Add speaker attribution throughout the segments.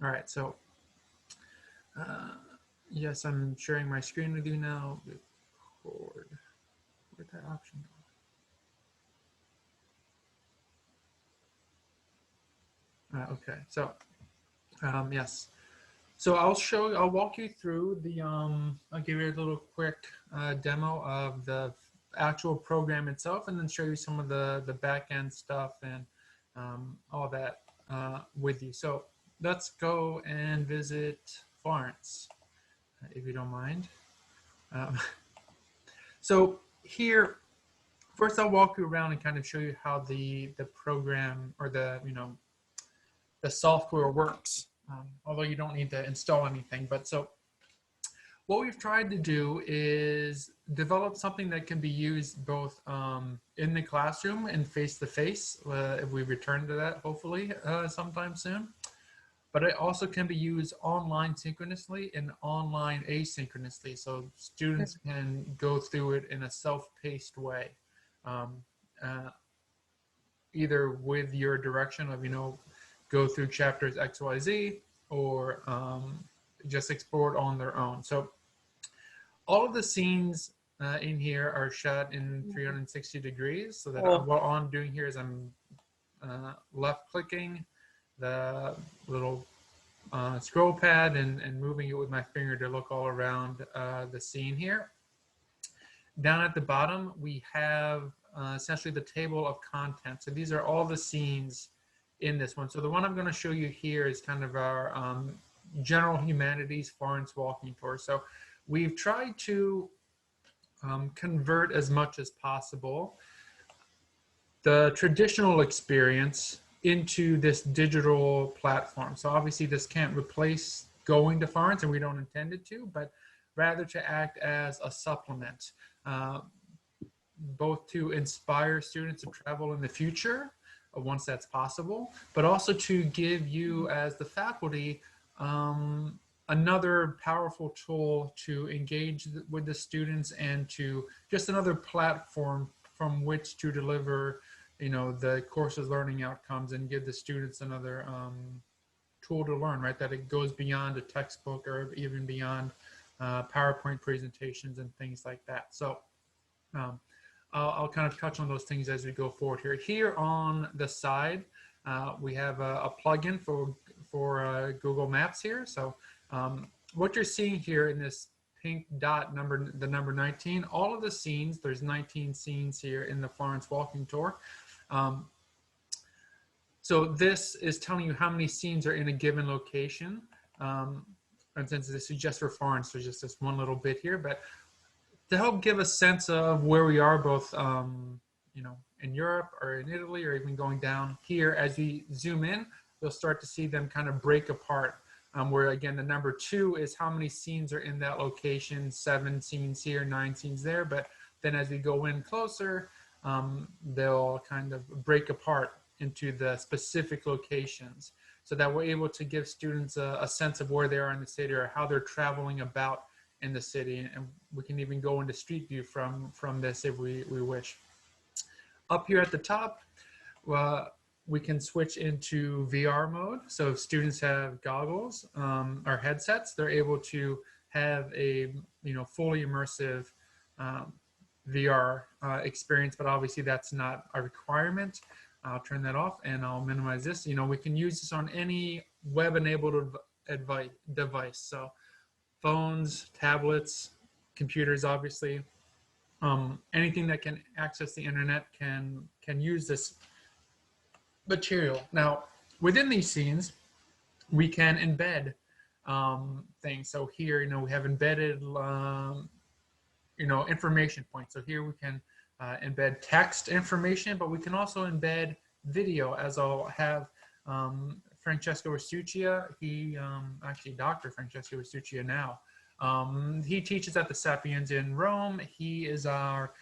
Speaker 1: All right, so yes, I'm sharing my screen with you now. Record. Where'd that option go? Okay, so yes. So I'll walk you through I'll give you a little quick demo of the actual program itself, and then show you some of the back end stuff and all that with you. So let's go and visit Florence, if you don't mind. Um, so here, first I'll walk you around and kind of show you how the program or the software works. Although you don't need to install anything, but so what we've tried to do is develop something that can be used both in the classroom and face-to-face, if we return to that, hopefully sometime soon. But it also can be used online synchronously and online asynchronously, so students can go through it in a self-paced way, either with your direction of, go through chapters X, Y, Z, or just explore it on their own. So all of the scenes in here are shot in 360 degrees, so that what I'm doing here is I'm left clicking the little scroll pad and moving it with my finger to look all around the scene here. Down at the bottom, we have essentially the table of contents. So these are all the scenes in this one. So the one I'm going to show you here is kind of our general humanities Florence walking tour. So we've tried to convert as much as possible the traditional experience into this digital platform. So obviously this can't replace going to Florence, and we don't intend it to, but rather to act as a supplement, both to inspire students to travel in the future, once that's possible, but also to give you as the faculty another powerful tool to engage with the students, and to just another platform from which to deliver the course's learning outcomes, and give the students another tool to learn, right? That it goes beyond a textbook or even beyond PowerPoint presentations and things like that. So I'll kind of touch on those things as we go forward here. Here on the side, we have a plugin for Google Maps here. So what you're seeing here in this pink dot the number 19, all of the scenes, there's 19 scenes here in the Florence walking tour. So this is telling you how many scenes are in a given location. And since this is just for Florence, there's just this one little bit here, but to help give a sense of where we are, both in Europe or in Italy, or even going down here, as we zoom in, you'll start to see them kind of break apart. Where again, the number 2 is how many scenes are in that location, 7 scenes here, 9 scenes there. But then as we go in closer, they'll kind of break apart into the specific locations, so that we're able to give students a sense of where they are in the city, or how they're traveling about in the city. And we can even go into Street View from this if we wish. Up here at the top, we can switch into VR mode. So if students have goggles or headsets, they're able to have a fully immersive VR experience, but obviously that's not a requirement. I'll turn that off and I'll minimize this. We can use this on any web-enabled device. So phones, tablets, computers, obviously. Anything that can access the internet can use this material. Now, within these scenes, we can embed things. So here, we have embedded, information points. So here we can embed text information, but we can also embed video, as I'll have Francesco Restuccia. He actually Dr. Francesco Restuccia now. He teaches at the Sapienza in Rome. He is our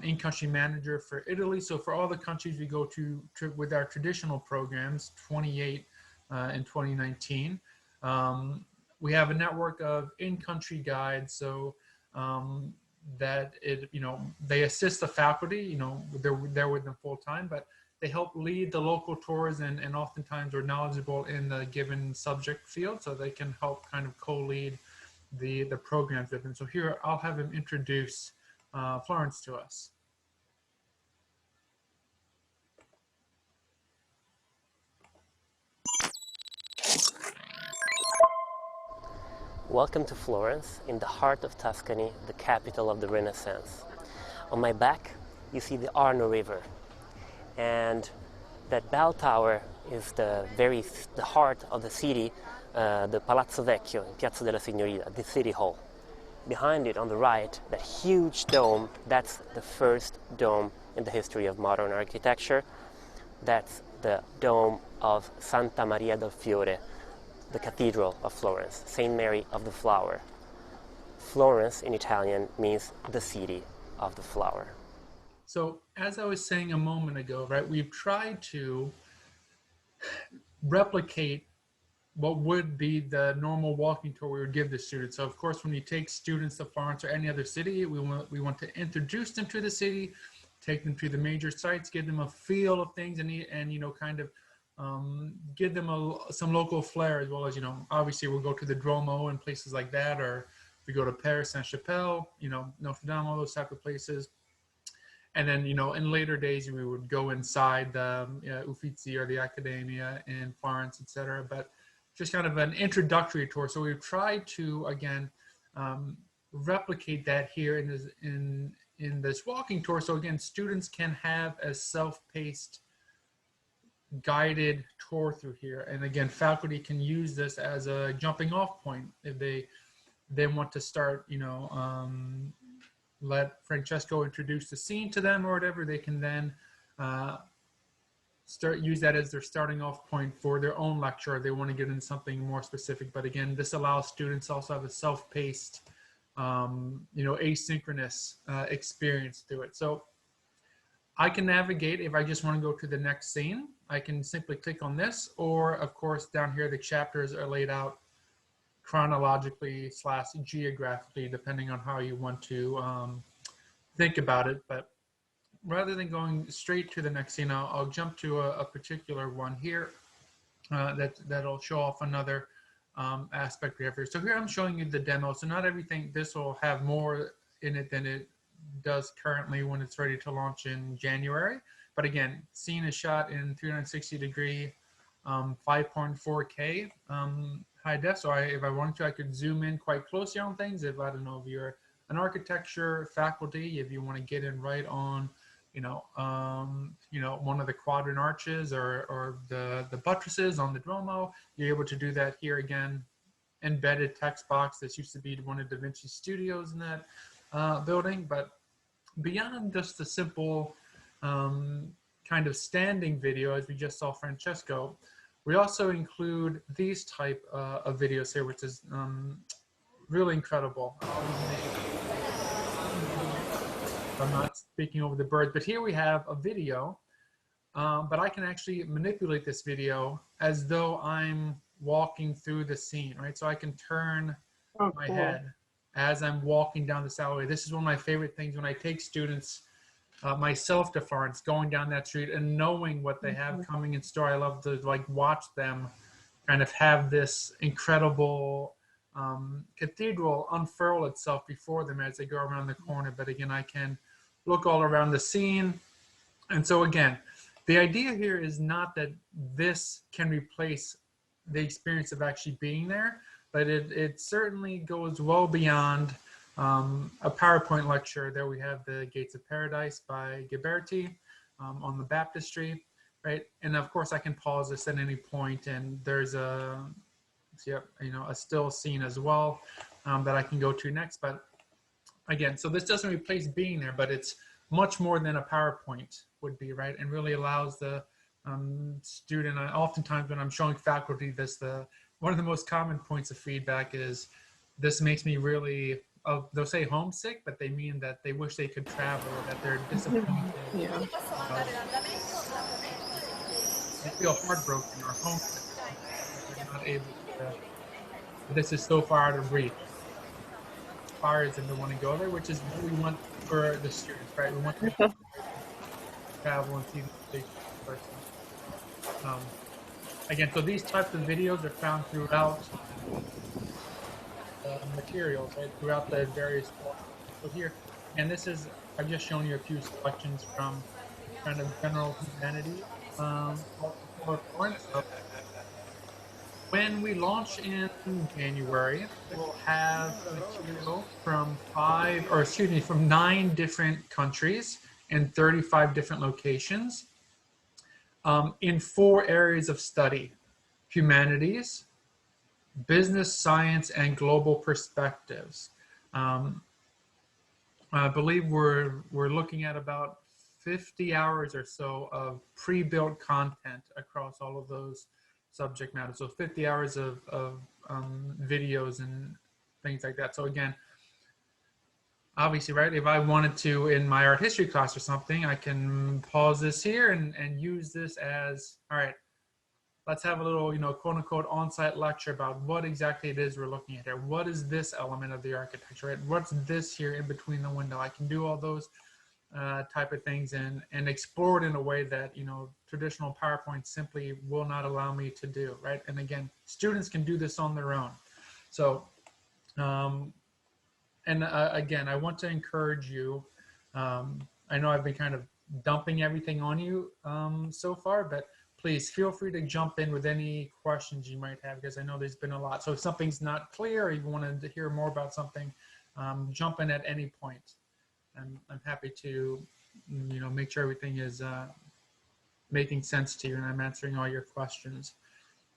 Speaker 1: in-country manager for Italy. So for all the countries we go to with our traditional programs, 28 in 2019, we have a network of in-country guides. So that they assist the faculty. They're with them full time, but they help lead the local tours and oftentimes are knowledgeable in the given subject field, so they can help kind of co-lead the programs with them. So here I'll have him introduce Florence to us.
Speaker 2: Welcome to Florence, in the heart of Tuscany, the capital of the Renaissance. On my back, you see the Arno River, and that bell tower is the heart of the city, the Palazzo Vecchio in Piazza della Signoria, the city hall. Behind it, on the right, that huge dome, that's the first dome in the history of modern architecture. That's the dome of Santa Maria del Fiore, the Cathedral of Florence, Saint Mary of the Flower. Florence in Italian means the city of the flower.
Speaker 1: So as I was saying a moment ago, right, we've tried to replicate what would be the normal walking tour we would give the students. So of course, when you take students to Florence or any other city, we want to introduce them to the city, take them to the major sites, give them a feel of things, and you know, kind of give them some local flair, as well as, you know, obviously we'll go to the Duomo and places like that, or we go to Paris, Saint-Chapelle, you know, Notre Dame, all those type of places. And then, you know, in later days, we would go inside the Uffizi or the Accademia in Florence, etc. But just kind of an introductory tour. So we've tried to, again, replicate that here in this walking tour. So again, students can have a self-paced guided tour through here. And again, faculty can use this as a jumping off point if they want to start, you know, let Francesco introduce the scene to them or whatever. They can then use that as their starting off point for their own lecture, if they want to get into something more specific. But again, this allows students also have a self-paced, you know, asynchronous experience through it. So I can navigate if I just want to go to the next scene. I can simply click on this, or of course down here the chapters are laid out chronologically / geographically, depending on how you want to think about it. But rather than going straight to the next scene, I'll jump to a particular one here that'll show off another aspect we have here. So here I'm showing you the demo. So not everything, this will have more in it than it does currently when it's ready to launch in January. But again, scene is shot in 360 degree 5.4K high def. So if I wanted to, I could zoom in quite closely on things. If I don't know, if you're an architecture faculty, if you want to get in right on, you know, one of the quadrant arches or the buttresses on the Duomo, you're able to do that here. Again, embedded text box. This used to be one of Da Vinci's studios in that building. But beyond just the simple kind of standing video, as we just saw Francesco, we also include these type of videos here, which is really incredible. I'm not speaking over the birds, but here we have a video, but I can actually manipulate this video as though I'm walking through the scene, right? So I can turn my head as I'm walking down this alleyway. This is one of my favorite things when I take students myself to Florence, going down that street and knowing what they have coming in store. I love to like watch them kind of have this incredible cathedral unfurl itself before them as they go around the corner. But again, I can look all around the scene. And so again, the idea here is not that this can replace the experience of actually being there, but it certainly goes well beyond a PowerPoint lecture. There we have the Gates of Paradise by Ghiberti on the baptistry, right? And of course I can pause this at any point, and there's a still scene as well that I can go to next. But again, so this doesn't replace being there, but it's much more than a PowerPoint would be, right? And really allows the student, oftentimes when I'm showing faculty this, one of the most common points of feedback is, this makes me really, they'll say homesick, but they mean that they wish they could travel, or that they're disappointed. Yeah. They feel heartbroken or homesick. They're not able to, this is so far out of reach. Fires them to want to go there, which is what we want for the students, right? We want them to travel and see the person. Again, so these types of videos are found throughout materials, right, throughout the various courses. So here, and this is, I've just shown you a few selections from kind of general humanities. So when we launch in January, we'll have material from from 9 different countries and 35 different locations in 4 areas of study: humanities, business, science, and global perspectives. I believe we're looking at about 50 hours or so of pre-built content across all of those subject matter. So 50 hours of videos and things like that. So again, obviously, right, if I wanted to in my art history class or something, I can pause this here and use this as, all right, let's have a little, quote unquote, on-site lecture about what exactly it is we're looking at here. What is this element of the architecture, right? What's this here in between the window? I can do all those type of things and explore it in a way that, traditional PowerPoint simply will not allow me to do, right? And again, students can do this on their own. So, again, I want to encourage you. I know I've been kind of dumping everything on you so far, but please feel free to jump in with any questions you might have, because I know there's been a lot. So if something's not clear or you wanted to hear more about something, jump in at any point. I'm happy to, make sure everything is making sense to you and I'm answering all your questions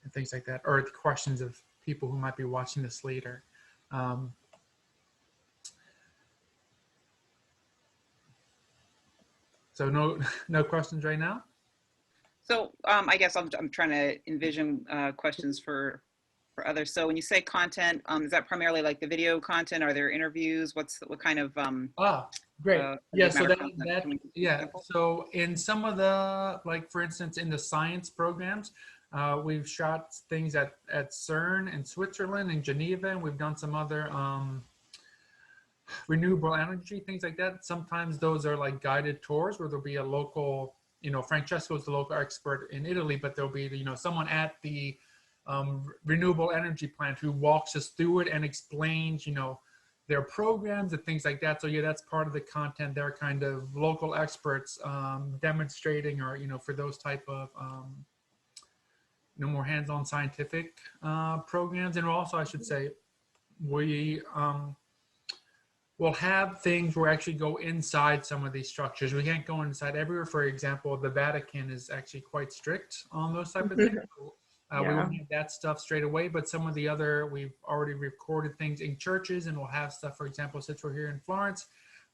Speaker 1: and things like that, or the questions of people who might be watching this later. So no questions right now?
Speaker 3: So I guess I'm trying to envision questions for others. So when you say content, is that primarily like the video content? Are there interviews? What kind of
Speaker 1: great. Yeah, so
Speaker 3: yeah.
Speaker 1: So in some of the, like for instance, in the science programs, we've shot things at CERN in Switzerland and Geneva, and we've done some other renewable energy, things like that. Sometimes those are like guided tours where there'll be a local, Francesco's the local expert in Italy, but there'll be, someone at the renewable energy plant who walks us through it and explains, their programs and things like that. So yeah, that's part of the content. They're kind of local experts demonstrating, or, for those type of, more hands-on scientific programs. And also, I should say, we we'll have things where we actually go inside some of these structures. We can't go inside everywhere. For example, the Vatican is actually quite strict on those type of things. So, we won't have that stuff straight away, but some of the other, we've already recorded things in churches, and we'll have stuff, for example, since we're here in Florence,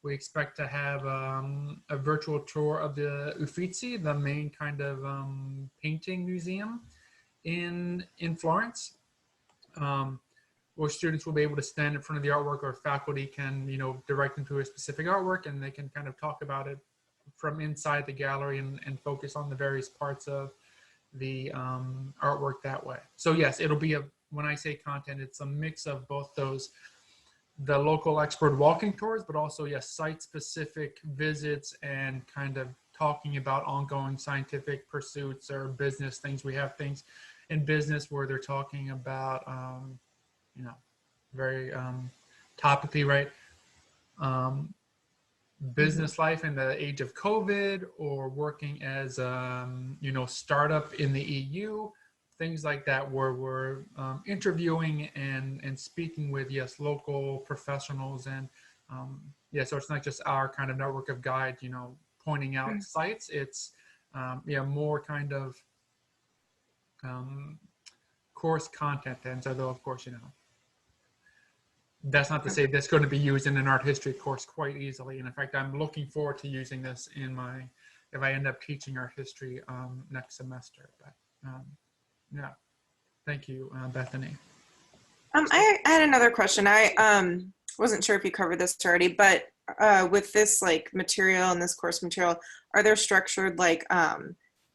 Speaker 1: we expect to have a virtual tour of the Uffizi, the main kind of painting museum in Florence. Where students will be able to stand in front of the artwork, or faculty can, direct them to a specific artwork, and they can kind of talk about it from inside the gallery and focus on the various parts of the artwork that way. So yes, it'll be when I say content, it's a mix of both those, the local expert walking tours, but also, yes, site-specific visits and kind of talking about ongoing scientific pursuits or business things. We have things in business where they're talking about, very topically, right? Business life in the age of COVID, or working as, startup in the EU, things like that, where we're interviewing and speaking with, yes, local professionals. And so it's not just our kind of network of guide, pointing out sites. It's, more kind of course content. And so though, of course, that's not to say that's going to be used in an art history course quite easily. And in fact, I'm looking forward to using this if I end up teaching art history next semester. But yeah, thank you, Bethany.
Speaker 4: I had another question. I wasn't sure if you covered this already, but with this like material and this course material, are there structured like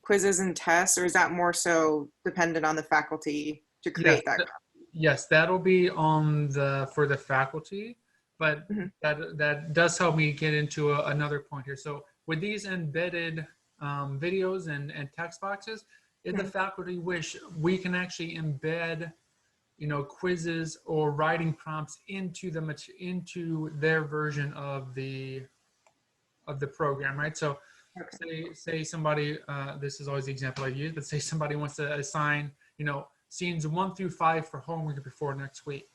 Speaker 4: quizzes and tests, or is that more so dependent on the faculty to create that?
Speaker 1: Yes, that'll be for the faculty, but that does help me get into another point here. So with these embedded videos and text boxes. If the faculty wish, we can actually embed, quizzes or writing prompts into their version of the program, right? So say somebody, this is always the example I use, but say somebody wants to assign, scenes 1 through 5 for homework before next week.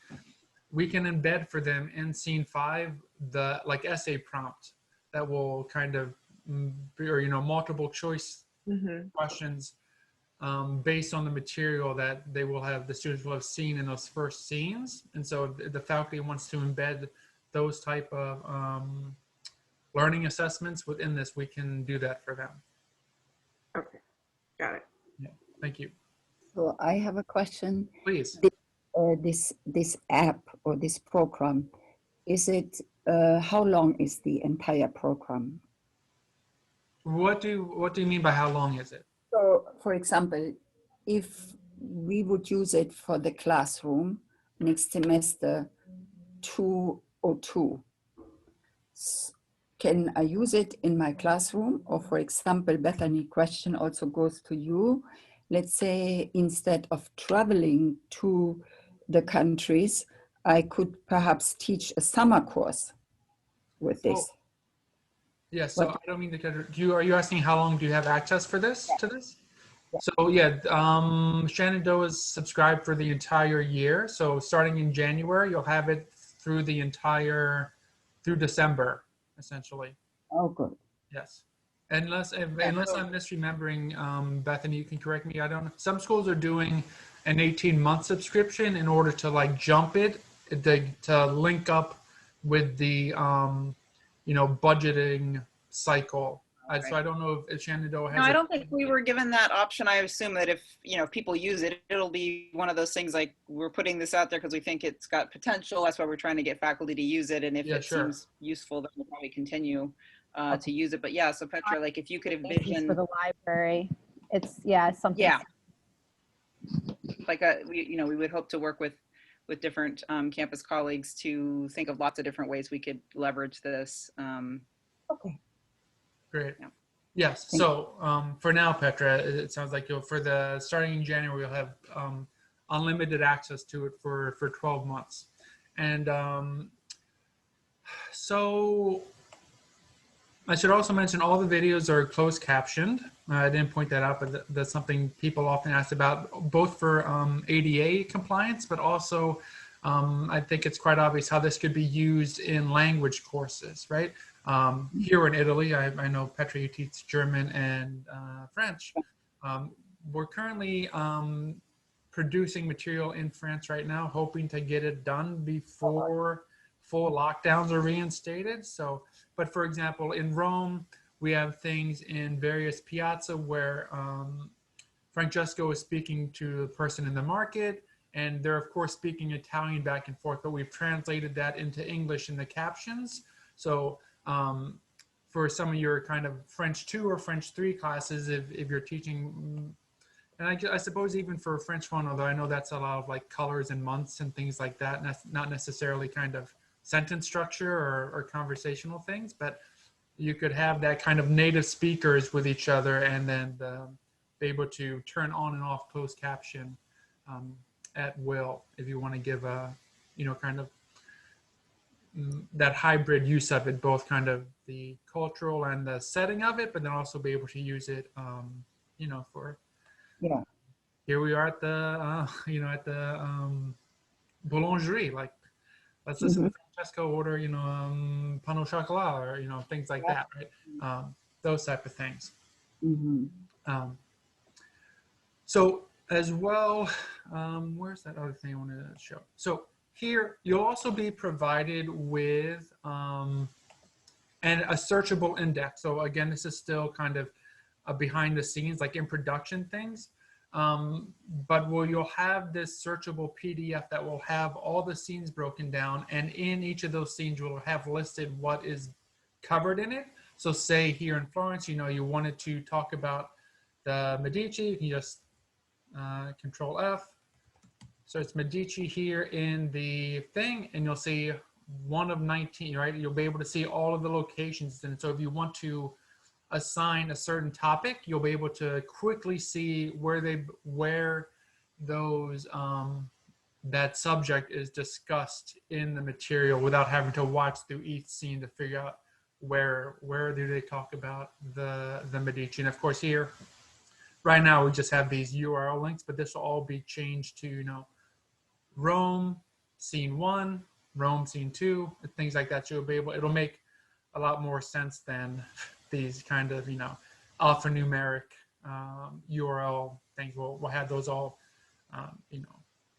Speaker 1: We can embed for them in scene 5 the essay prompt that will kind of, or multiple choice questions based on the material that the students will have seen in those first scenes. And so if the faculty wants to embed those type of learning assessments within this, we can do that for them.
Speaker 4: Okay, got it.
Speaker 1: Yeah, thank you.
Speaker 5: So I have a question.
Speaker 1: Please.
Speaker 5: This app or this program, is it, how long is the entire program?
Speaker 1: What do you mean by how long is it?
Speaker 5: So, for example, if we would use it for the classroom next semester 202, can I use it in my classroom? Or for example, Bethany, question also goes to you. Let's say instead of traveling to the countries, I could perhaps teach a summer course with this.
Speaker 1: Yeah, so I don't mean to cut you. Are you asking how long do you have access for this to this? Yeah. So yeah, Shannon Doe is subscribed for the entire year. So starting in January, you'll have it through December, essentially.
Speaker 5: Oh, good.
Speaker 1: Yes. Unless I'm misremembering, Bethany, you can correct me. I don't know. Some schools are doing an 18-month subscription in order to jump it to link up with the budgeting cycle.
Speaker 3: Right.
Speaker 1: So I don't know if Shenandoah has.
Speaker 3: No, I don't think we were given that option. I assume that if people use it, it'll be one of those things like we're putting this out there because we think it's got potential. That's why we're trying to get faculty to use it. And if it seems useful, then we'll probably continue to use it. But yeah, so Petra, if you could envision
Speaker 6: for the library, it's something.
Speaker 3: Yeah. We would hope to work with different campus colleagues to think of lots of different ways we could leverage this.
Speaker 5: Okay.
Speaker 1: Great. Yeah. Yes. So for now, Petra, it sounds like starting in January, you'll have unlimited access to it for 12 months. And so I should also mention all the videos are closed captioned. I didn't point that out, but that's something people often ask about, both for ADA compliance, but also I think it's quite obvious how this could be used in language courses, right? Here in Italy, I know, Petra, you teach German and French. We're currently producing material in France right now, hoping to get it done before full lockdowns are reinstated. So, but for example, in Rome, we have things in various piazza where Francesco is speaking to the person in the market, and they're of course speaking Italian back and forth, but we've translated that into English in the captions. So for some of your kind of French 2 or French 3 classes, if you're teaching, and I suppose even for French 1, although I know that's a lot of colors and months and things like that, and that's not necessarily kind of sentence structure or conversational things, but you could have that kind of native speakers with each other and then be able to turn on and off closed caption at will if you want to give a, kind of that hybrid use of it, both kind of the cultural and the setting of it, but then also be able to use it, for, here we are at the, at the boulangerie, let's listen to Francesco order, pain au chocolat, or, things like that, right? Those type of things. So as well, where's that other thing I wanted to show? So here, you'll also be provided with a searchable index. So again, this is still kind of behind the scenes, in production things. But you'll have this searchable PDF that will have all the scenes broken down, and in each of those scenes, you'll have listed what is covered in it. So say here in Florence, you wanted to talk about the Medici, you can just Control F. So it's Medici here in the thing, and you'll see 1 of 19, right? You'll be able to see all of the locations. And so if you want to assign a certain topic, you'll be able to quickly see where those that subject is discussed in the material without having to watch through each scene to figure out where do they talk about the Medici. And of course here, right now we just have these URL links, but this will all be changed to, Rome, scene 1, Rome, scene 2, things like that. So it'll make a lot more sense than these kind of, alphanumeric URL things. We'll have those all,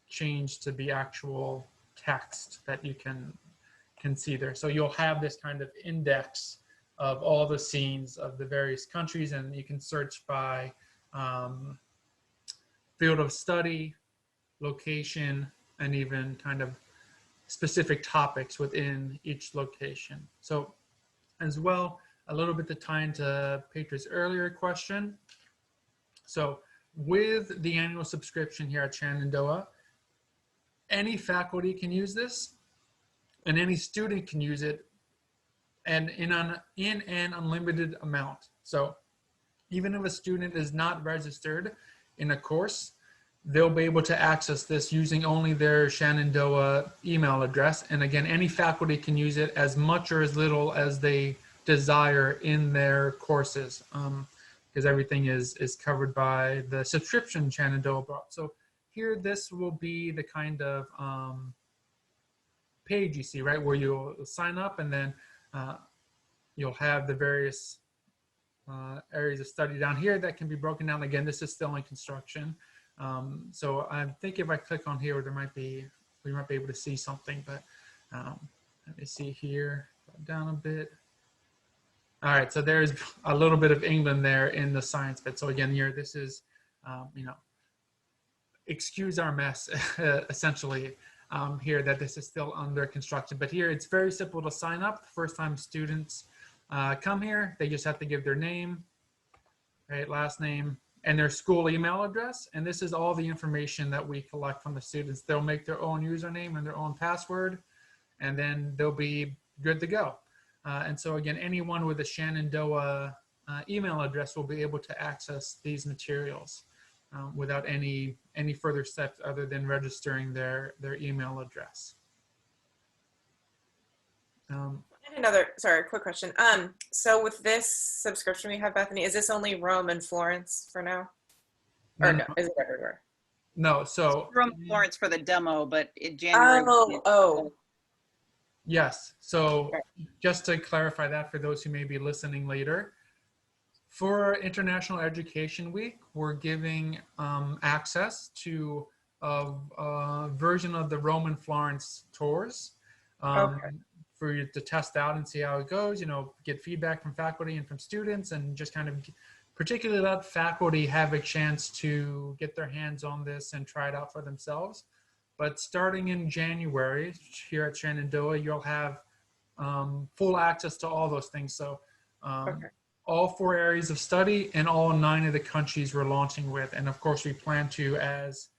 Speaker 1: changed to the actual text that you can see there. So you'll have this kind of index of all the scenes of the various countries, and you can search by field of study, location, and even kind of specific topics within each location. So as well, a little bit to tie into Petra's earlier question. So with the annual subscription here at Shenandoah, any faculty can use this, and any student can use it, and in an unlimited amount. So even if a student is not registered in a course, they'll be able to access this using only their Shenandoah email address. And again, any faculty can use it as much or as little as they desire in their courses, because everything is covered by the subscription Shenandoah brought. So here, this will be the kind of page you see, right, where you'll sign up, and then you'll have the various areas of study down here that can be broken down. Again, this is still in construction. So I think if I click on here, we might be able to see something, but let me see here, down a bit. All right, so there's a little bit of England there in the science bit. So again, here, this is, excuse our mess, essentially, here, that this is still under construction. But here, it's very simple to sign up. The first time students come here, they just have to give their name, right, last name, and their school email address. And this is all the information that we collect from the students. They'll make their own username and their own password, and then they'll be good to go. And so again, anyone with a Shenandoah email address will be able to access these materials without any further steps other than registering their email address.
Speaker 4: Sorry, quick question. So with this subscription we have, Bethany, is this only Rome and Florence for now? Or no, is it everywhere?
Speaker 1: No, so
Speaker 3: Rome and Florence for the demo, but in January.
Speaker 4: Oh.
Speaker 1: Yes, so just to clarify that for those who may be listening later, for International Education Week, we're giving access to a version of the Rome and Florence tours for you to test out and see how it goes, get feedback from faculty and from students, and just kind of particularly let faculty have a chance to get their hands on this and try it out for themselves. But starting in January here at Shenandoah, you'll have full access to all those things. So all 4 areas of study and all 9 of the countries we're launching with. And of course, we plan to, as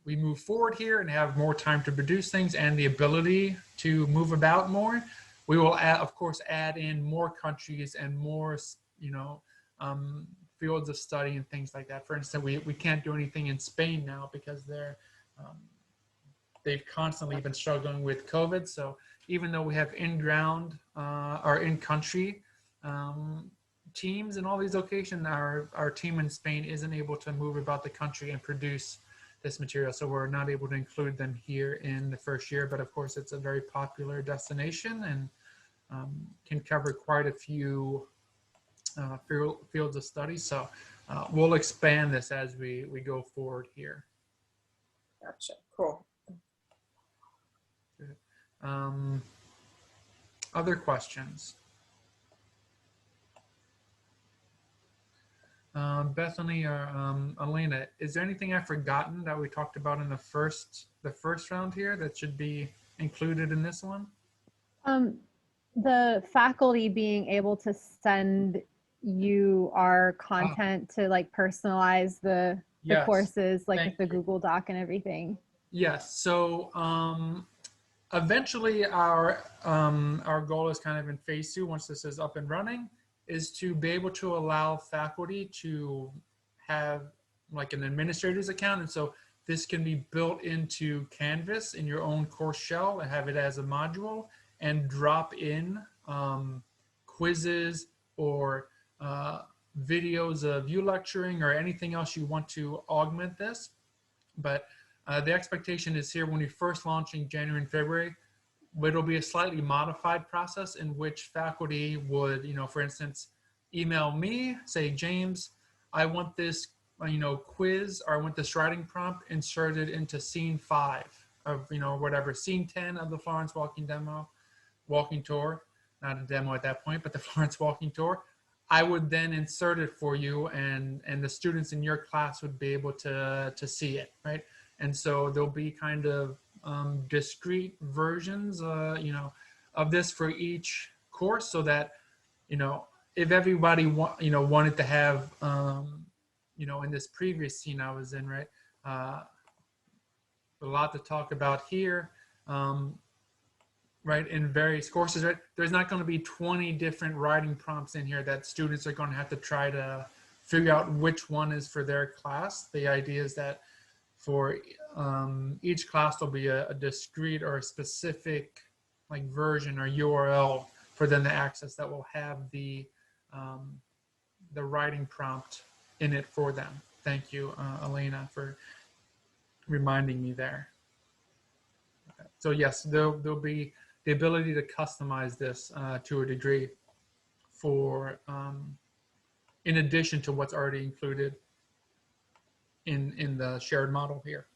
Speaker 1: we move forward here and have more time to produce things and the ability to move about more, we will, of course, add in more countries and more, fields of study and things like that. For instance, we can't do anything in Spain now because they've constantly been struggling with COVID. So even though we have in-ground or in-country teams in all these locations, our team in Spain isn't able to move about the country and produce this material. So we're not able to include them here in the first year, but of course it's a very popular destination and can cover quite a few fields of study. So we'll expand this as we go forward here.
Speaker 4: Gotcha, cool.
Speaker 1: Other questions? Bethany or Elena, is there anything I've forgotten that we talked about in the first round here that should be included in this one?
Speaker 6: The faculty being able to send you our content to like personalize the courses, like with the Google Doc and everything.
Speaker 1: Yes. So eventually our goal is kind of in phase 2, once this is up and running, is to be able to allow faculty to have like an administrator's account. And so this can be built into Canvas in your own course shell and have it as a module and drop in quizzes or videos of you lecturing or anything else you want to augment this. But the expectation is here when we first launch in January and February, it'll be a slightly modified process in which faculty would, you know, for instance, email me, say, James, I want this, you know, quiz, or I want this writing prompt inserted into scene 5 of, you know, whatever, scene 10 of the Florence walking tour, not a demo at that point, but the Florence walking tour. I would then insert it for you, and the students in your class would be able to see it, right? And so there'll be kind of discrete versions, you know, of this for each course, so that, you know, if everybody wanted to have, you know, in this previous scene I was in, right, a lot to talk about here, right, in various courses, right? There's not going to be 20 different writing prompts in here that students are going to have to try to figure out which one is for their class. The idea is that for each class there'll be a discrete or a specific like version or URL for them to access that will have the writing prompt in it for them. Thank you, Elena, for reminding me there. Okay. So yes, there'll be the ability to customize this to a degree for in addition to what's already included in the shared model here.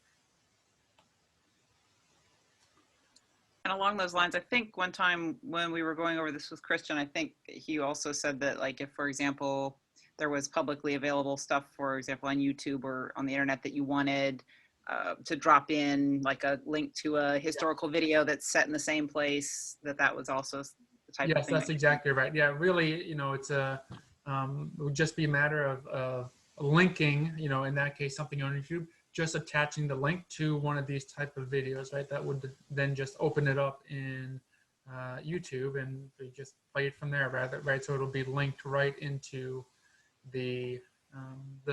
Speaker 3: And along those lines, I think one time when we were going over this with Christian, I think he also said that, like, if, for example, there was publicly available stuff, for example, on YouTube or on the internet that you wanted to drop in, like a link to a historical video that's set in the same place, that was also the type of thing.
Speaker 1: Yes, that's exactly right. Yeah, really, you know, it's it would just be a matter of linking, you know, in that case, something on YouTube, just attaching the link to one of these type of videos, right? That would then just open it up in YouTube, and you just play it from there, right? So it'll be linked right into the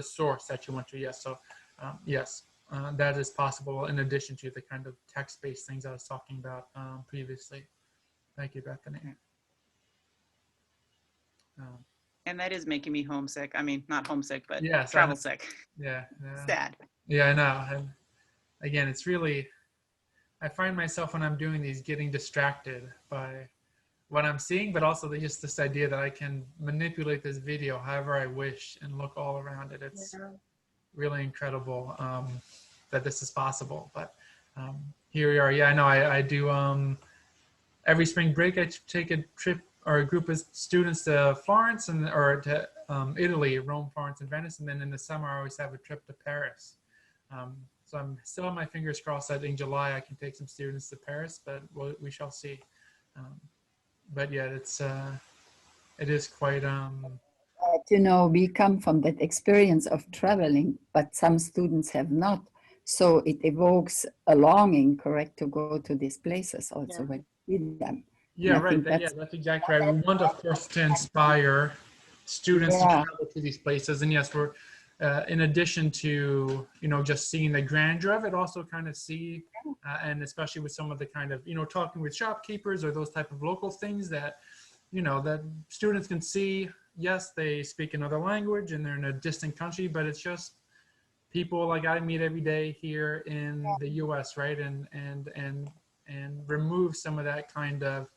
Speaker 1: source that you want to. Yes, so yes, that is possible in addition to the kind of text-based things I was talking about previously. Thank you, Bethany.
Speaker 3: And that is making me homesick. I mean, not homesick, but
Speaker 1: yes,
Speaker 3: travel sick.
Speaker 1: Yeah.
Speaker 3: Sad.
Speaker 1: Yeah, I know. And again, it's really, I find myself when I'm doing these getting distracted by what I'm seeing, but also just this idea that I can manipulate this video however I wish and look all around it. It's really incredible that this is possible. But here we are. Yeah, I know. I do every spring break. I take a trip or a group of students to Florence or to Italy, Rome, Florence, and Venice, and then in the summer I always have a trip to Paris. So I'm still on my fingers crossed that in July I can take some students to Paris, but we shall see. But yeah, it is quite.
Speaker 5: You know, we come from that experience of traveling, but some students have not. So it evokes a longing, correct, to go to these places also when you see them.
Speaker 1: Yeah, right. That's exactly right. We want, of course, to inspire students to travel to these places. And yes, we're in addition to, you know, just seeing the grandeur of it, also kind of see, and especially with some of the kind of, you know, talking with shopkeepers or those type of local things that, you know, that students can see. Yes, they speak another language and they're in a distant country, but it's just people like I meet every day here in the U.S., right? And remove some of that kind of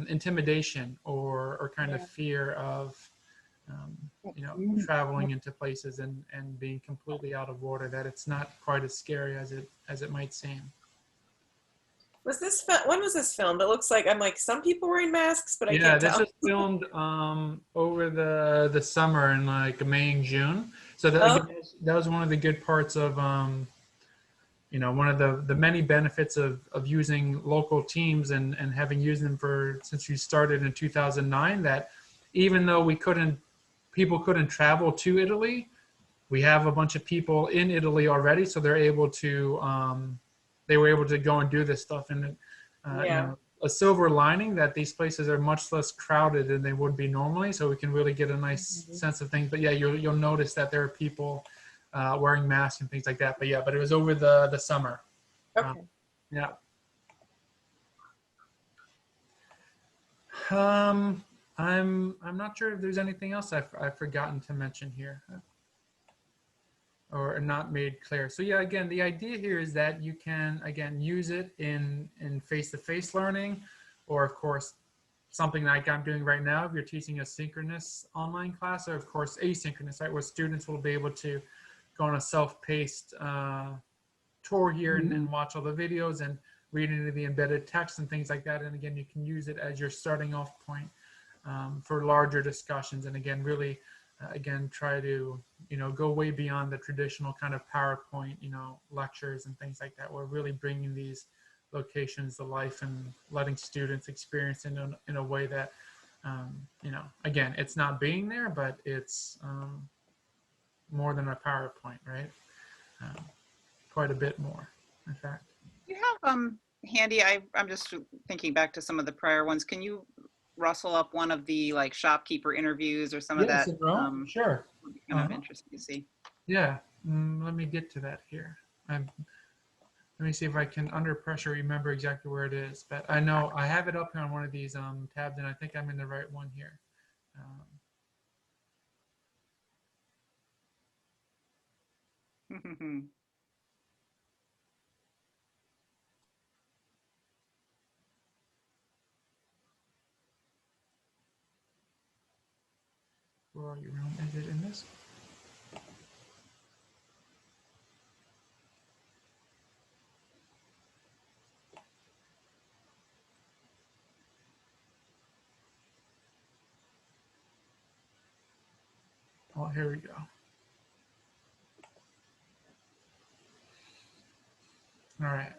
Speaker 1: intimidation or kind of fear of, you know, traveling into places and being completely out of order, that it's not quite as scary as it might seem.
Speaker 7: Was this when was this filmed? It looks like, I'm like, some people wearing masks, but I can't tell.
Speaker 1: Yeah, this was filmed over the summer in like May and June. So that was one of the good parts of you know, one of the many benefits of using local teams and having used them since we started in 2009, that even though people couldn't travel to Italy, we have a bunch of people in Italy already, so they were able to go and do this stuff. And you know, a silver lining that these places are much less crowded than they would be normally, so we can really get a nice sense of things. But yeah, you'll notice that there are people wearing masks and things like that. But yeah, but it was over the summer.
Speaker 7: Okay.
Speaker 1: Yeah. I'm not sure if there's anything else I've forgotten to mention here or not made clear. So yeah, again, the idea here is that you can, again, use it in face-to-face learning, or of course, something like I'm doing right now, if you're teaching a synchronous online class, or of course, asynchronous, right, where students will be able to go on a self-paced tour here and watch all the videos and read into the embedded text and things like that. And again, you can use it as your starting off point for larger discussions. And again, really, again, try to, go way beyond the traditional kind of PowerPoint, lectures and things like that. We're really bringing these locations to life and letting students experience in a way that, again, it's not being there, but it's more than a PowerPoint, right? Quite a bit more, in fact.
Speaker 3: You have handy, I'm just thinking back to some of the prior ones. Can you rustle up one of the like shopkeeper interviews or some of that?
Speaker 1: Sure.
Speaker 3: Kind of interesting to see.
Speaker 1: Yeah, let me get to that here. Let me see if I can, under pressure, remember exactly where it is. But I know I have it up here on one of these tabs, and I think I'm in the right one here. Where are you, Rome? Is it in this? Oh, here we go. All right.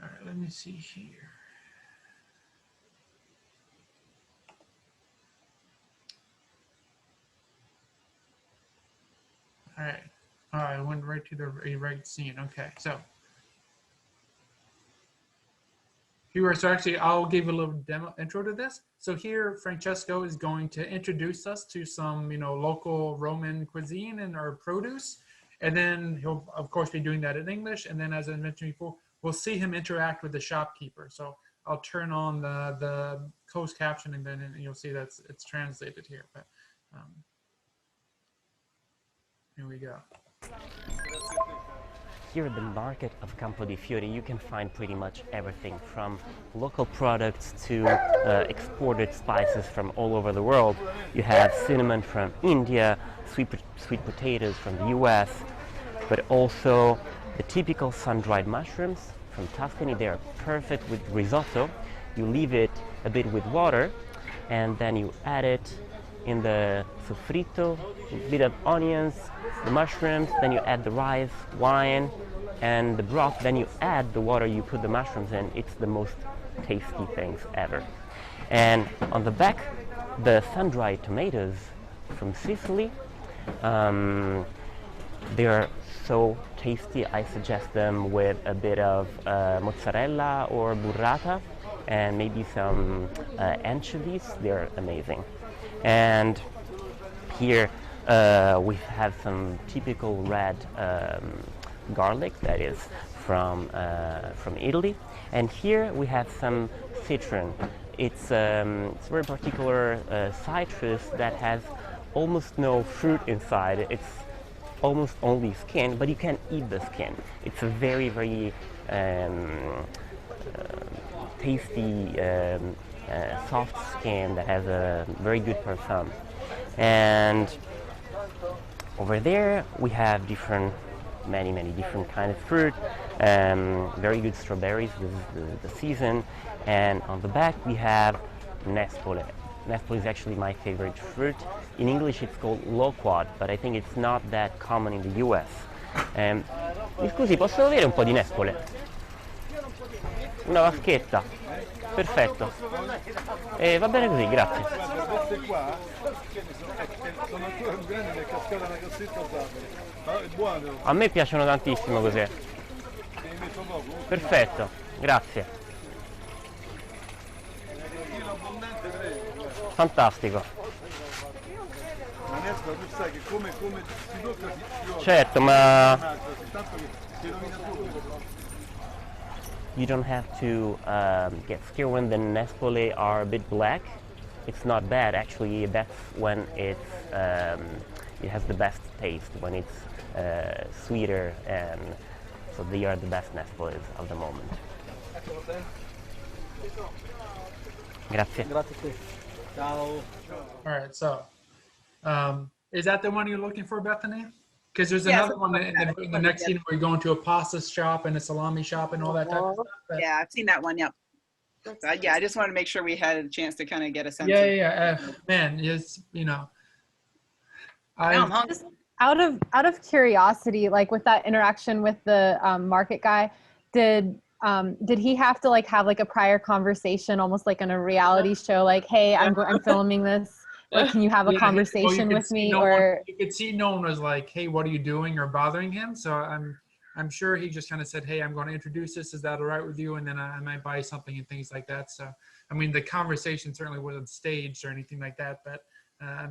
Speaker 1: All right, let me see here. All right. I went right to the right scene. Okay, so here, so actually, I'll give a little demo intro to this. So here, Francesco is going to introduce us to some, local Roman cuisine and our produce, and then he'll, of course, be doing that in English. And then, as I mentioned before, we'll see him interact with the shopkeeper. So I'll turn on the closed captioning then, and you'll see that it's translated here. But here we go.
Speaker 2: Here at the market of Campo di Fiori, you can find pretty much everything from local products to exported spices from all over the world. You have cinnamon from India, sweet potatoes from the US, but also the typical sun-dried mushrooms from Tuscany. They are perfect with risotto. You leave it a bit with water, and then you add it in the soffritto, a bit of onions, the mushrooms, then you add the rice, wine, and the broth, then you add the water you put the mushrooms in. It's the most tasty things ever. And on the back, the sun-dried tomatoes from Sicily. They are so tasty. I suggest them with a bit of mozzarella or burrata and maybe some anchovies. They're amazing. And here we have some typical red garlic that is from Italy. And here we have some citron. It's a very particular citrus that has almost no fruit inside. It's almost only skin, but you can eat the skin. It's a very, very tasty, soft skin that has a very good perfume. And over there we have many different kind of fruit. Very good strawberries. This is the season. And on the back we have nespole. Nespole is actually my favorite fruit. In English it's called loquat, but I think it's not that common in the US. Mi scusi, posso avere un po' di nespole? Una vaschetta. Perfetto. Va bene così, grazie.
Speaker 8: Queste qua sono ancora più grandi del cascata una cassetta È buono.
Speaker 2: A me piacciono tantissimo così. Perfetto, grazie. Fantastico.
Speaker 8: Tu sai che come si tocca si
Speaker 2: Certo, ma you don't have to get scared when the nespole are a bit black. It's not bad, actually. That's when it has the best taste, when it's sweeter, and so they are the best nespoles of the moment. Grazie.
Speaker 8: Grazie. Ciao.
Speaker 1: All right, so is that the one you're looking for, Bethany? Because there's
Speaker 3: Yeah,
Speaker 1: another one in the next scene where you go into a pasta shop and a salami shop and all that type of stuff.
Speaker 3: Yeah, I've seen that one. Yep. Yeah, I just wanted to make sure we had a chance to kind of get a sense.
Speaker 1: Yeah. Man, yes, you know.
Speaker 3: I'm hungry.
Speaker 6: Just out of curiosity, like with that interaction with the market guy, did he have to like have like a prior conversation, almost like in a reality show, like, hey, I'm filming this. Like, can you have a conversation with me? Or
Speaker 1: you could see no one was like, hey, what are you doing, or bothering him. So I'm sure he just kind of said, hey, I'm going to introduce this. Is that all right with you? And then I might buy something and things like that. So, I mean, the conversation certainly wasn't staged or anything like that. But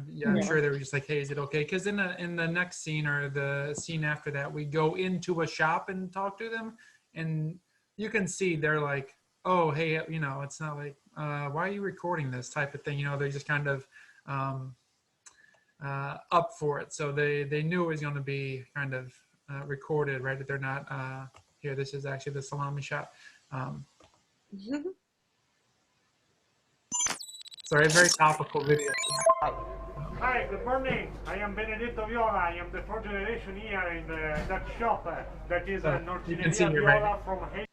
Speaker 1: yeah, I'm sure they were just like, hey, is it okay? Because in the next scene or the scene after that, we go into a shop and talk to them. And you can see they're like, oh, hey, you know, it's not like, why are you recording this type of thing? You know, they're just kind of up for it. So they knew it was going to be kind of recorded, right? That they're not here. This is actually the salami shop. Sorry, a very topical video.
Speaker 9: Hi, good morning. I am Benedetto Viola. I am the fourth generation here in that shop that is Nortineria Viola from Haiti.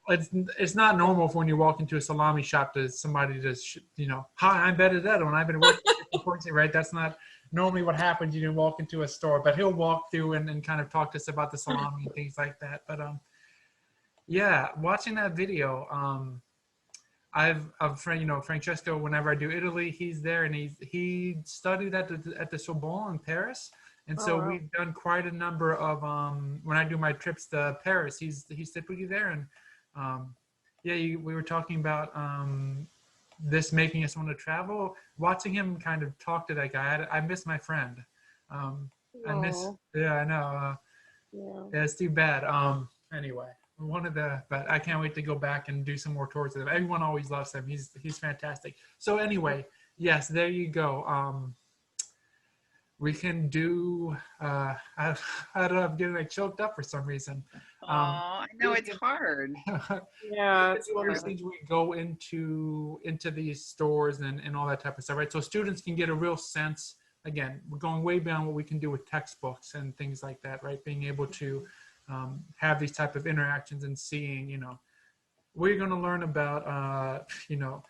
Speaker 1: It's not normal for when you walk into a salami shop to somebody just, you know, hi, I'm Benedetto and I've been working for right? That's not normally what happens. You didn't walk into a store, but he'll walk through and kind of talk to us about the salami and things like that. But yeah, watching that video, I've friend, you know, Francesco, whenever I do Italy, he's there, and he studied at the Sorbonne in Paris. And so we've done quite a number of when I do my trips to Paris, he's typically there. And yeah, we were talking about this making us want to travel. Watching him kind of talk to that guy, I miss my friend. I miss, yeah, I know. Yeah, it's too bad. Anyway, but I can't wait to go back and do some more tours of him. Everyone always loves him. He's fantastic. So anyway, yes, there you go. We can do, I don't know, I'm getting like choked up for some reason.
Speaker 3: I know it's hard.
Speaker 7: Yeah.
Speaker 3: It's
Speaker 1: one of those things we go into these stores and all that type of stuff, right? So students can get a real sense. Again, we're going way beyond what we can do with textbooks and things like that, right? Being able to have these type of interactions and seeing, you know, we're going to learn about, you know,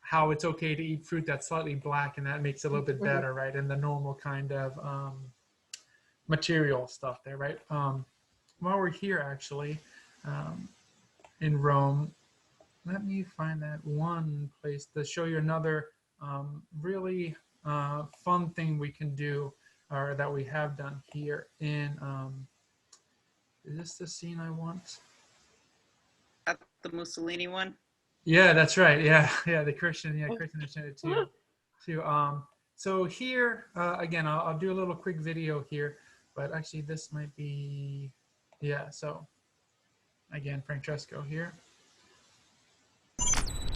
Speaker 1: how it's okay to eat fruit that's slightly black, and that makes it a little bit better, right? And the normal kind of material stuff there, right? While we're here, actually, in Rome, let me find that one place to show you another really fun thing we can do, or that we have done here in, is this the scene I want?
Speaker 3: That's the Mussolini one?
Speaker 1: Yeah, that's right. Yeah, the Christian, Christian intended too. So here, again, I'll do a little quick video here, but actually this might be, yeah, so again, Francesco here.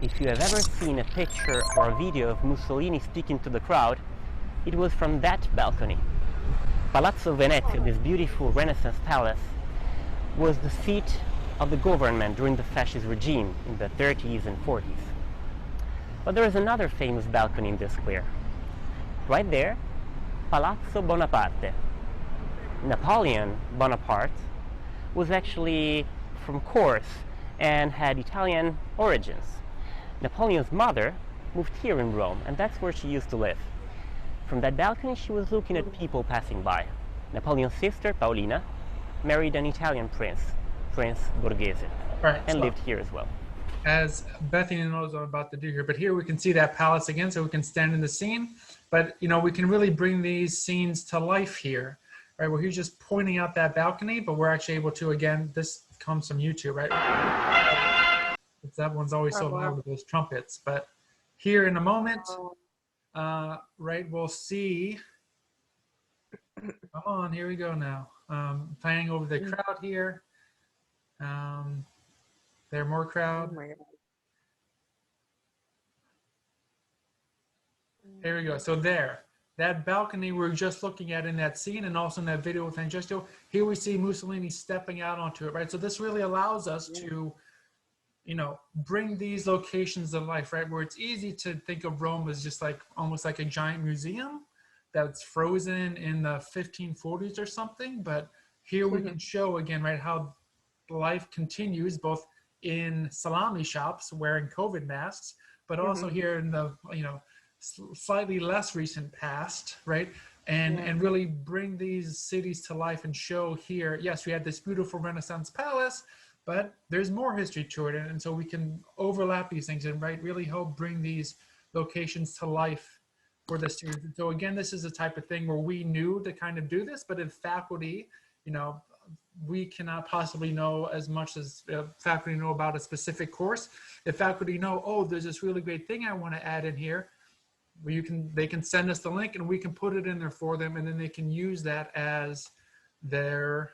Speaker 2: If you have ever seen a picture or a video of Mussolini speaking to the crowd, it was from that balcony. Palazzo Venezia, this beautiful Renaissance palace, was the seat of the government during the fascist regime in the 30s and 40s. But there is another famous balcony in this square. Right there, Palazzo Bonaparte. Napoleon Bonaparte was actually from Corse and had Italian origins. Napoleon's mother moved here in Rome, and that's where she used to live. From that balcony, she was looking at people passing by. Napoleon's sister, Paolina, married an Italian prince, Prince Borghese.
Speaker 1: Right.
Speaker 2: and
Speaker 1: So,
Speaker 2: lived here as well.
Speaker 1: as Bethany knows what I'm about to do here, but here we can see that palace again, so we can stand in the scene. But we can really bring these scenes to life here, right? Where he's just pointing out that balcony, but we're actually able to, again, this comes from YouTube, right? That one's always so loud with those trumpets. But here in a moment, right, we'll see. Come on, here we go now. Playing over the crowd here. There, more crowd.
Speaker 4: Oh my God.
Speaker 1: There we go. So there, that balcony we're just looking at in that scene, and also in that video with Angelo, here we see Mussolini stepping out onto it, right? So this really allows us to, bring these locations to life, right? Where it's easy to think of Rome as just like almost like a giant museum that's frozen in the 1540s or something. But here we can show again, right, how life continues both in salami shops wearing COVID masks, but also here in the, slightly less recent past, right? And really bring these cities to life and show here, yes, we had this beautiful Renaissance palace, but there's more history to it. And so we can overlap these things and really help bring these locations to life for the students. And so again, this is the type of thing where we knew to kind of do this, but if faculty, we cannot possibly know as much as faculty know about a specific course. If faculty know, oh, there's this really great thing I want to add in here, they can send us the link and we can put it in there for them, and then they can use that as their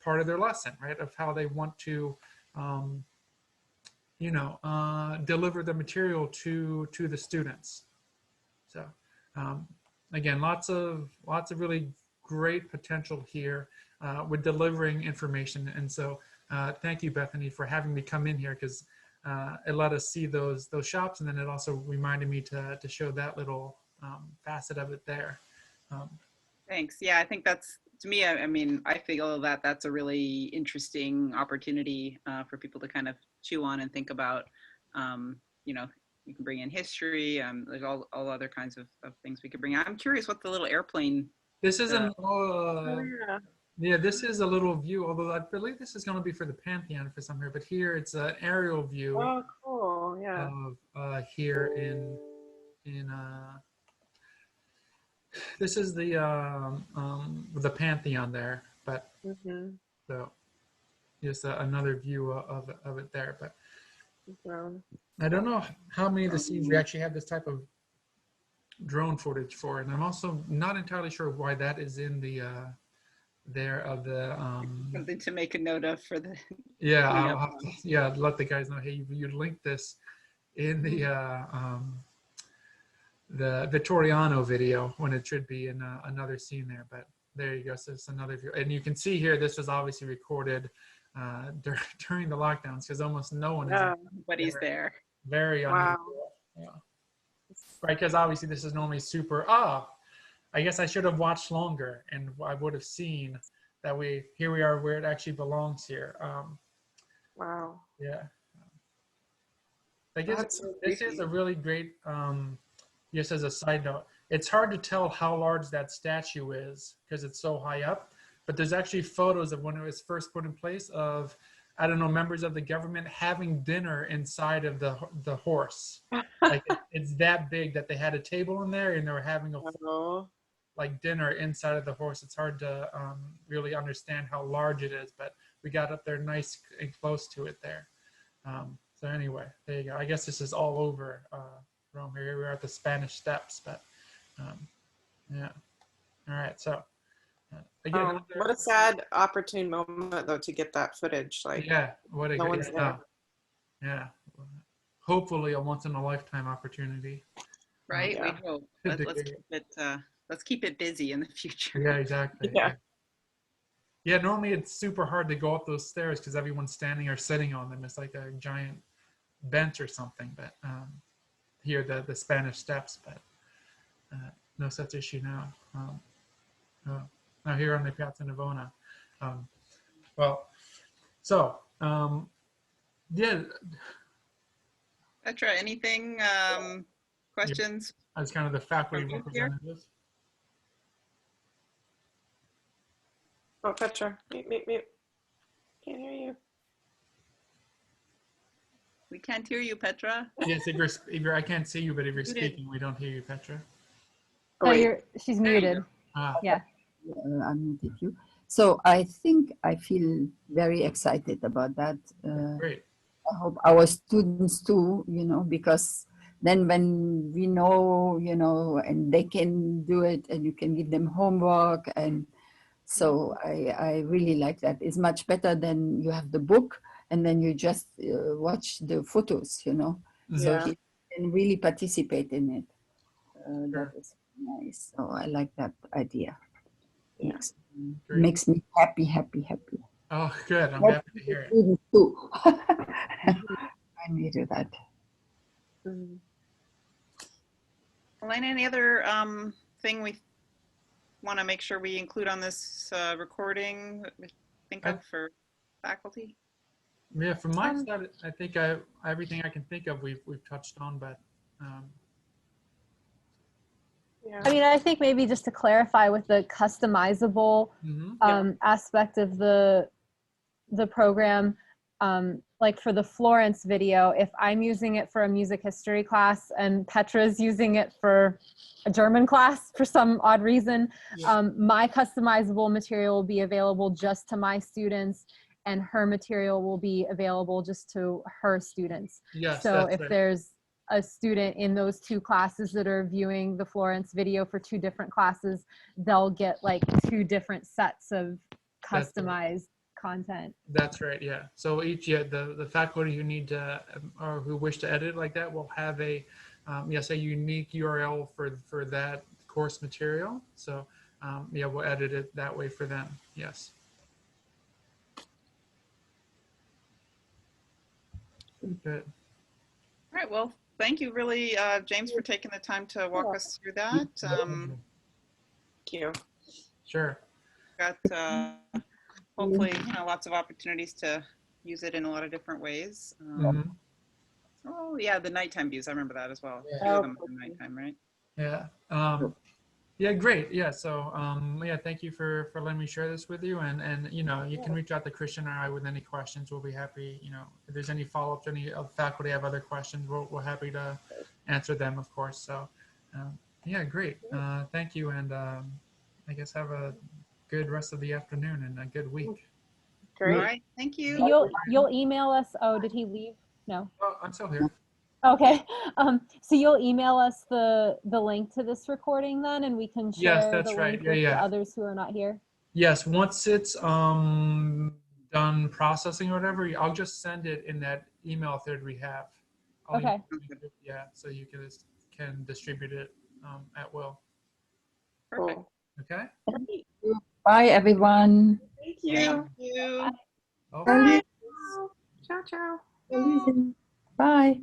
Speaker 1: part of their lesson, right, of how they want to deliver the material to the students. So again, lots of really great potential here with delivering information. And so thank you, Bethany, for having me come in here, because it let us see those shops, and then it also reminded me to show that little facet of it there.
Speaker 3: Thanks. Yeah, I think that's, to me, I mean, I feel that that's a really interesting opportunity for people to kind of chew on and think about. You can bring in history. There's all other kinds of things we could bring in. I'm curious what the little airplane.
Speaker 1: This isn't. Yeah, this is a little view, although I believe this is going to be for the Pantheon for some here, but here it's an aerial view.
Speaker 4: Oh, cool. Yeah.
Speaker 1: Of here in this is the Pantheon there, but so just another view of it there. But I don't know how many of the scenes we actually have this type of drone footage for, and I'm also not entirely sure why that is in the there of the
Speaker 3: something to make a note of for the
Speaker 1: I'll have to, let the guys know, hey, you linked this in the Vittoriano video when it should be in another scene there. But there you go. So it's another view, and you can see here this was obviously recorded during the lockdowns, because almost no one is
Speaker 3: nobody's there.
Speaker 1: Very unusual. Yeah. Right, because obviously this is normally super I guess I should have watched longer, and I would have seen that here we are where it actually belongs here.
Speaker 4: Wow.
Speaker 1: Yeah. I guess this is a really great, just as a side note, it's hard to tell how large that statue is because it's so high up, but there's actually photos of when it was first put in place of, I don't know, members of the government having dinner inside of the horse. Like it's that big that they had a table in there and they were having like dinner inside of the horse. It's hard to really understand how large it is, but we got up there nice and close to it there. So anyway, there you go. I guess this is all over Rome. Here we are at the Spanish Steps, but yeah. All right, so again,
Speaker 4: what a sad, opportune moment though to get that footage. Like,
Speaker 1: yeah, what a
Speaker 4: no
Speaker 1: great,
Speaker 4: one's there.
Speaker 1: yeah. Hopefully a once in a lifetime opportunity.
Speaker 3: Right, we hope. Let's keep it busy in the future.
Speaker 1: Yeah, exactly.
Speaker 4: Yeah.
Speaker 1: Yeah, normally it's super hard to go up those stairs because everyone's standing or sitting on them. It's like a giant bench or something. But here, the Spanish Steps, but no such issue now. Now here on the Piazza Navona. Yeah.
Speaker 3: Petra, anything, questions?
Speaker 1: As kind of the faculty representatives.
Speaker 4: Oh, Petra, mute. Can't hear you.
Speaker 3: We can't hear you, Petra.
Speaker 1: Yes, if you're, I can't see you, but if you're speaking, we don't hear you, Petra.
Speaker 6: Oh, she's muted. Yeah.
Speaker 5: I muted you. So I think I feel very excited about that.
Speaker 1: Great.
Speaker 5: I hope our students too, because then when we know, and they can do it and you can give them homework. And so I really like that. It's much better than you have the book and then you just watch the photos, so kids can really participate in it. That is nice. So I like that idea. Makes me happy.
Speaker 1: Oh, good. I'm happy to hear it.
Speaker 5: Too. I needed that.
Speaker 3: Elena, any other thing we want to make sure we include on this recording that we think of for faculty?
Speaker 1: Yeah, from my side, I think everything I can think of we've touched on, but
Speaker 6: I mean, I think maybe just to clarify with the customizable aspect of the program, like for the Florence video, if I'm using it for a music history class and Petra's using it for a German class for some odd reason, my customizable material will be available just to my students and her material will be available just to her students.
Speaker 1: Yes,
Speaker 6: so if
Speaker 1: right.
Speaker 6: there's a student in those two classes that are viewing the Florence video for two different classes, they'll get like two different sets of customized content.
Speaker 1: That's right. Yeah. So each the faculty who need to or who wish to edit like that will have a a unique URL for that course material. So we'll edit it that way for them. Yes. Good.
Speaker 3: All right. Well, thank you, really, James, for taking the time to walk us through that.
Speaker 7: Thank you.
Speaker 1: Sure.
Speaker 3: Got hopefully lots of opportunities to use it in a lot of different ways. Oh yeah, the nighttime views. I remember that as well. A few of them are nighttime, right?
Speaker 1: Yeah. Yeah, great. Yeah. So thank you for letting me share this with you. And you can reach out to Christian or I with any questions. We'll be happy, if there's any follow-ups, any of faculty have other questions, we're happy to answer them, of course. So yeah, great. Thank you. And I guess have a good rest of the afternoon and a good week.
Speaker 3: Great. All right. Thank you.
Speaker 6: You'll email us. Oh, did he leave? No.
Speaker 1: Oh, I'm still here.
Speaker 6: Okay. So you'll email us the link to this recording then, and we can share the link with the others who are not here.
Speaker 1: Yes. Once it's done processing or whatever, I'll just send it in that email thread we have.
Speaker 6: Okay.
Speaker 1: Yeah. So you can distribute it at will.
Speaker 3: Perfect.
Speaker 1: Okay.
Speaker 5: Bye, everyone.
Speaker 7: Thank you.
Speaker 3: Thank you.
Speaker 1: Bye.
Speaker 7: Ciao, ciao.
Speaker 5: Bye.